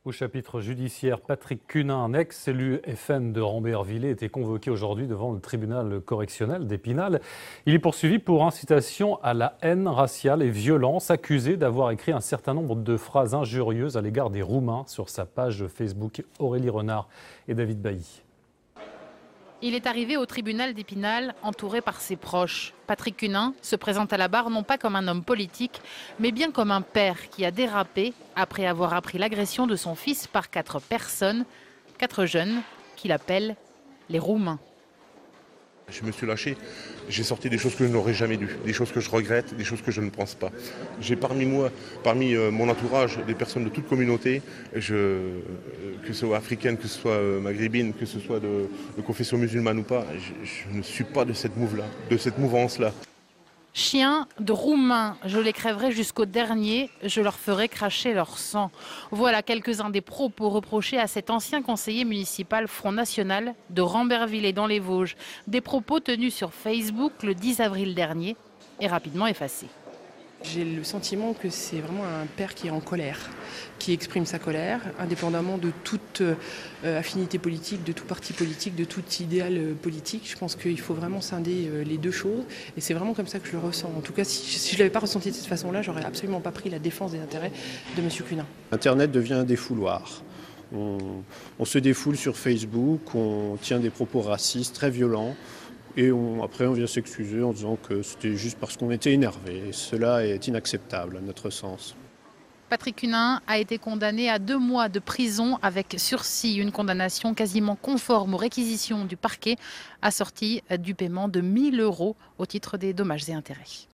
Au chapitre judiciaire, Patrick Cunin, un ex-élu FN de Rambervillers, était convoqué aujourd'hui devant le tribunal correctionnel d'Épinal. Il est poursuivi pour incitation à la haine raciale et violence, accusé d'avoir écrit un certain nombre de phrases injurieuses à l'égard des Roumains sur sa page Facebook. Aurélie Renard et David Bailly. Il est arrivé au tribunal d'Épinal entouré par ses proches. Patrick Cunin se présente à la barre non pas comme un homme politique, mais bien comme un père qui a dérapé après avoir appris l'agression de son fils par 4 personnes, 4 jeunes qu'il appelle les Roumains. Je me suis lâché, j'ai sorti des choses que je n'aurais jamais dû, des choses que je regrette, des choses que je ne pense pas. J'ai parmi mon entourage, des personnes de toute communauté, que ce soit africaine, que ce soit maghrébine, que ce soit de confession musulmane ou pas, je ne suis pas de cette mouvance-là. Chiens de Roumains, je les crèverai jusqu'au dernier, je leur ferai cracher leur sang. Voilà quelques-uns des propos reprochés à cet ancien conseiller municipal Front National de Rambervillers dans les Vosges. Des propos tenus sur Facebook le 10 avril dernier et rapidement effacés. J'ai le sentiment que c'est vraiment un père qui est en colère, qui exprime sa colère, indépendamment de toute affinité politique, de tout parti politique, de tout idéal politique. Je pense qu'il faut vraiment scinder les deux choses et c'est vraiment comme ça que je le ressens. En tout cas, si je ne l'avais pas ressenti de cette façon-là, j'aurais absolument pas pris la défense des intérêts de M. Cunin. Internet devient un défouloir. On se défoule sur Facebook, on tient des propos racistes très violents. Et après, on vient s'excuser en disant que c'était juste parce qu'on était énervé. Cela est inacceptable à notre sens. Patrick Cunin a été condamné à 2 mois de prison avec sursis, une condamnation quasiment conforme aux réquisitions du parquet, assortie du paiement de 1 000 € au titre des dommages et intérêts.